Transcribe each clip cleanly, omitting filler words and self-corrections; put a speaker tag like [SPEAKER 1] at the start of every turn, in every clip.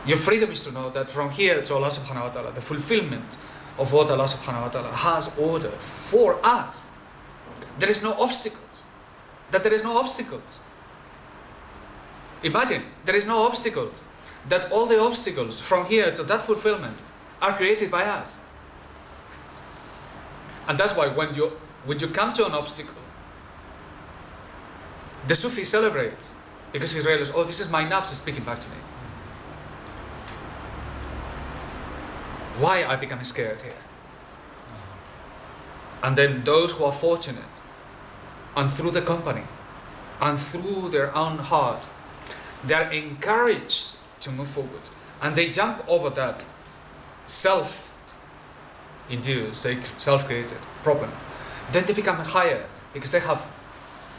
[SPEAKER 1] Your freedom is to know that from here to Allah subhanahu wa ta'ala, the fulfillment of what Allah subhanahu wa ta'ala has ordered for us, there is no obstacles. That there is no obstacles. Imagine, there is no obstacles. That all the obstacles from here to that fulfillment are created by us. And that's why when you come to an obstacle, the Sufi celebrates because he realizes, oh, this is my nafs speaking back to me. Why I become scared here? And then those who are fortunate, and through the company, and through their own heart, they are encouraged to move forward. And they jump over that self-induced, self-created problem. Then they become higher because they have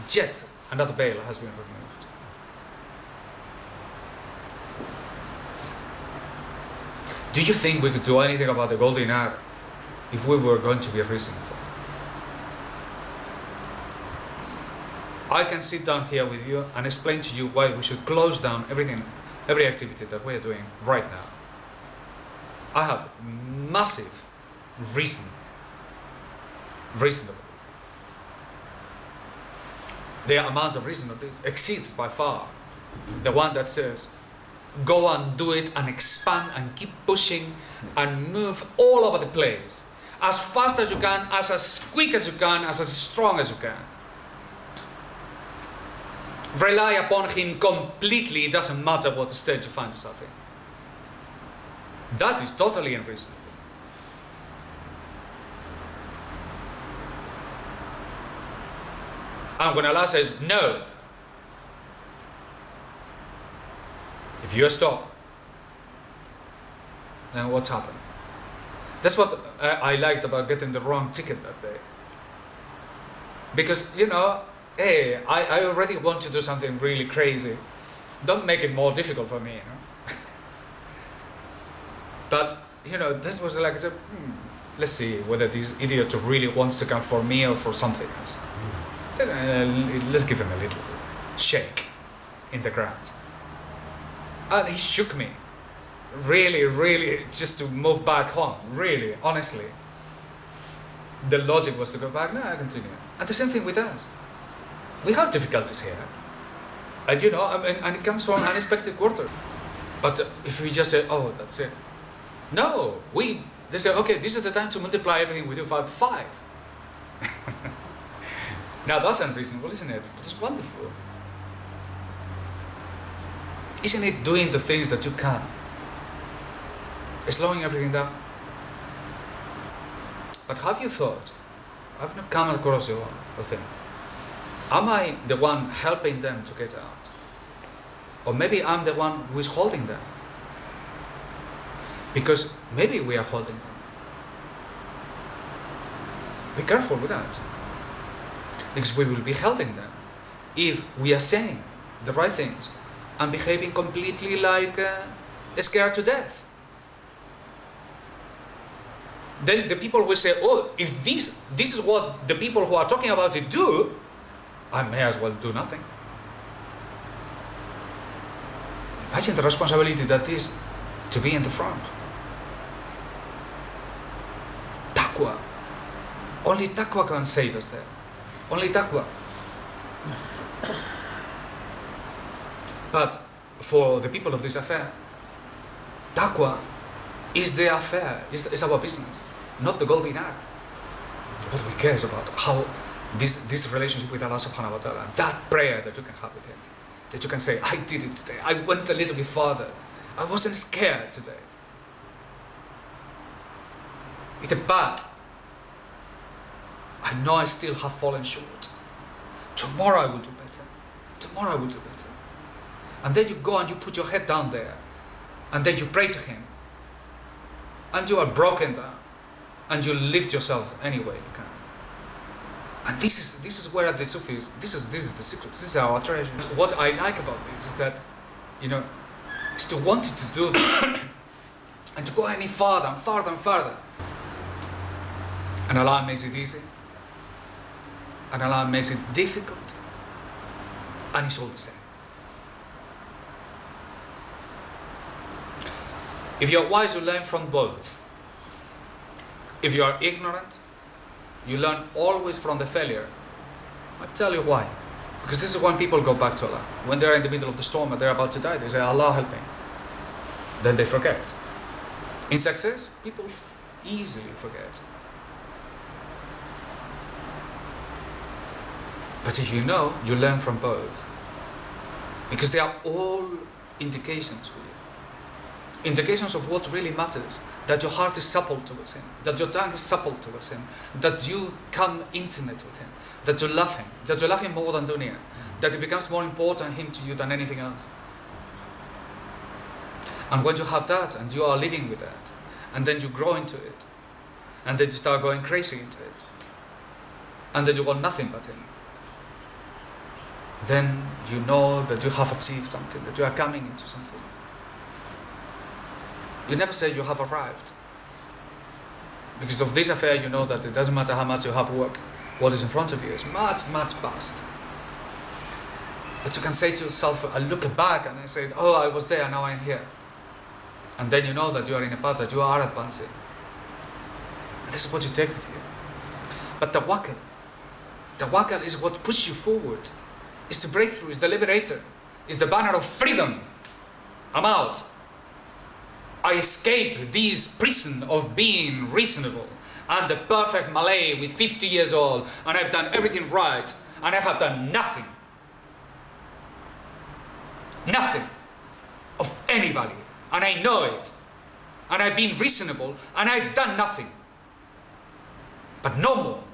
[SPEAKER 1] yet another veil has been removed. Do you think we could do anything about the gold dinar if we were going to be reasonable? I can sit down here with you and explain to you why we should close down everything, every activity that we are doing right now. I have massive reasonable. The amount of reason of this exceeds by far the one that says, go and do it and expand and keep pushing and move all over the place. As fast as you can, as quick as you can, as strong as you can. Rely upon him completely, it doesn't matter what state you find yourself in. That is totally unreasonable. And when Allah says no, if you stop, then what's happened? That's what I liked about getting the wrong ticket that day. Because, hey, I already want to do something really crazy. Don't make it more difficult for me, But, this was like, let's see whether this idiot really wants to come for me or for something else. Let's give him a little shake in the ground. And he shook me. Really, just to move back home. Really, honestly. The logic was to go back. No, I continue. And the same thing with us. We have difficulties here. And and it comes from unexpected quarter. But if we just say, oh, that's it. No, they say, okay, this is the time to multiply everything we do by 5. Now that's unreasonable, isn't it? But it's wonderful. Isn't it doing the things that you can? Slowing everything down. But have you thought, I've not come across the thing. Am I the one helping them to get out? Or maybe I'm the one who is holding them. Because maybe we are holding them. Be careful with that. Because we will be holding them if we are saying the right things and behaving completely like scared to death. Then the people will say, oh, if this is what the people who are talking about it do, I may as well do nothing. Imagine the responsibility that is to be in the front. Taqwa. Only Taqwa can save us there. Only Taqwa. But for the people of this affair, Taqwa is the affair, is our business, not the gold dinar. What we care is about how this relationship with Allah subhanahu wa ta'ala, that prayer that you can have with Him, that you can say, I did it today, I went a little bit farther, I wasn't scared today. With a but, I know I still have fallen short. Tomorrow I will do better. Tomorrow I will do better. And then you go and you put your head down there, and then you pray to Him, and you are broken down, and you lift yourself any way you can. And this is where the Sufis, this is the secret, this is our treasure. What I like about this is that, is to want it to do that, and to go any farther and farther and farther. And Allah makes it easy, and Allah makes it difficult, and it's all the same. If you are wise, you learn from both. If you are ignorant, you learn always from the failure. I'll tell you why. Because this is when people go back to Allah. When they're in the middle of the storm and they're about to die, they say, Allah help me. Then they forget. In success, people easily forget. But if you know, you learn from both. Because they are all indications for you. Indications of what really matters. That your heart is supple towards Him. That your tongue is supple towards Him. That you come intimate with Him. That you love Him. That you love Him more than dunya. That it becomes more important Him to you than anything else. And when you have that, and you are living with that, and then you grow into it, and then you start going crazy into it, and then you want nothing but Him, then you know that you have achieved something, that you are coming into something. You never say you have arrived. Because of this affair, you know that it doesn't matter how much you have worked, what is in front of you is much, much past. But you can say to yourself, I look back and I say, oh, I was there, now I'm here. And then you know that you are in a path that you are advancing. And this is what you take with you. But Tawakal is what pushes you forward. It's the breakthrough, it's the liberator. It's the banner of freedom. I'm out. I escape this prison of being reasonable. I'm the perfect Malay with 50 years old, and I've done everything right, and I have done nothing. Nothing of anybody. And I know it. And I've been reasonable, and I've done nothing. But no more.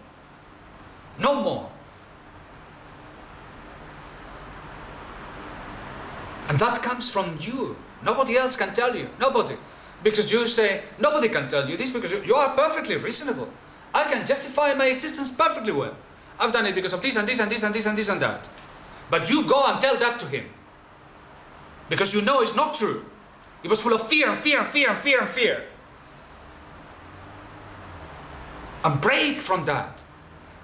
[SPEAKER 1] No more. And that comes from you. Nobody else can tell you. Nobody. Because you say, nobody can tell you this because you are perfectly reasonable. I can justify my existence perfectly well. I've done it because of this and this and this and this and this and that. But you go and tell that to him. Because you know it's not true. It was full of fear and fear and fear and fear and fear. And break from that.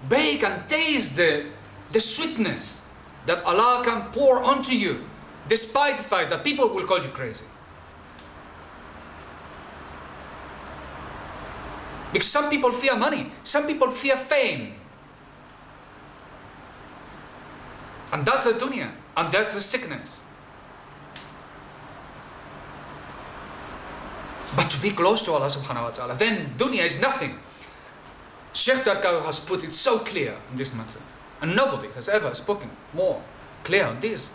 [SPEAKER 1] Break and taste the sweetness that Allah can pour onto you, despite the fact that people will call you crazy. Because some people fear money, some people fear fame. And that's the dunya, and that's the sickness. But to be close to Allah subhanahu wa ta'ala, then dunya is nothing. Shaykh Darkawi has put it so clear in this matter. And nobody has ever spoken more clear on this.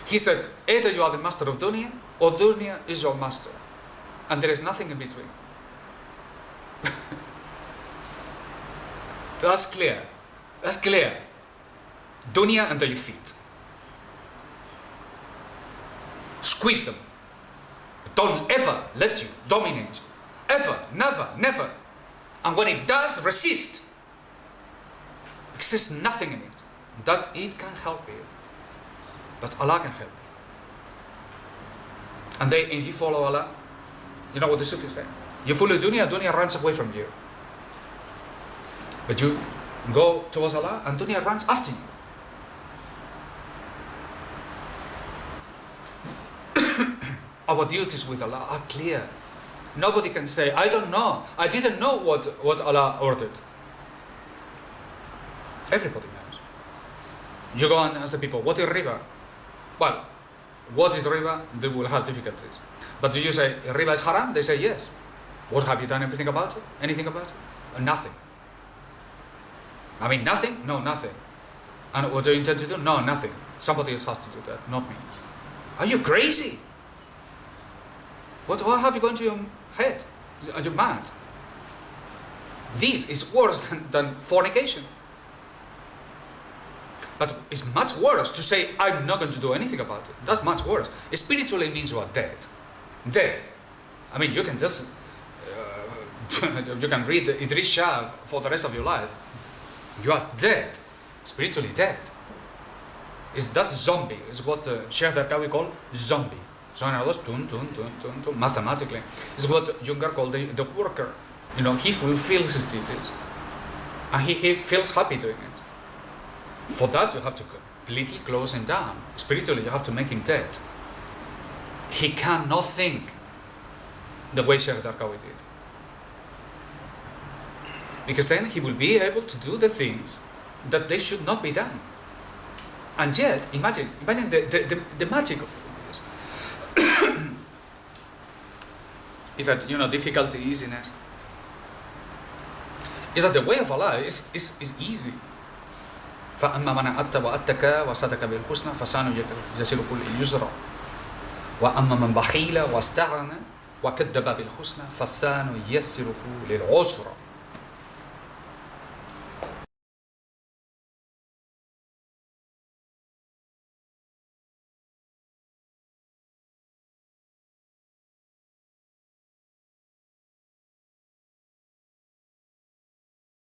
[SPEAKER 1] He said, either you are the master of dunya, or dunya is your master. And there is nothing in between. That's clear. That's clear. Dunya under your feet. Squeeze them. Don't ever let you dominate you. Ever. Never. Never. And when it does, resist. Because there's nothing in it that it can help you. But Allah can help you. And if you follow Allah, you know what the Sufis say? You follow dunya, dunya runs away from you. But you go towards Allah and dunya runs after you. Our duties with Allah are clear. Nobody can say, I don't know. I didn't know what Allah ordered. Everybody knows. You go and ask the people, what is riba? Well, what is riba? They will have difficulties. But do you say, riba is haram? They say, yes. What have you done everything about it? Anything about it? Nothing. I mean, nothing? No, nothing. And what do you intend to do? No, nothing. Somebody else has to do that, not me. Are you crazy? What have you got into your head? Are you mad? This is worse than fornication. But it's much worse to say, I'm not going to do anything about it. That's much worse. Spiritually means you are dead. Dead. I mean, you can just, you can read Idris Shah for the rest of your life. You are dead. Spiritually dead. That's zombie. Is what Shaykh Darkawi called zombie. So in other words, mathematically, is what Junger called the worker. You know, he fulfills his duties. And he feels happy doing it. For that, you have to completely close him down. Spiritually, you have to make him dead. He cannot think. the way Shaykh Darqawi did. Because then he will be able to do the things that they should not be done. And yet, imagine the magic of this. Is that, difficulty is in it. Is that the way of Allah is easy. فَأَمَّا مَنْ أَتَّى وَأَتَّكَى وَصَدَقَ بِالْحُسْنَى فَسَنُيَسِّرُهُ لِلْيُسْرَى وَأَمَّا مَنْ بَخِيلَ وَاسْتَغْنَى وَكَذَّبَ بِالْحُسْنَى فَسَنُيَسِّرُهُ لِلْعُسْرَى.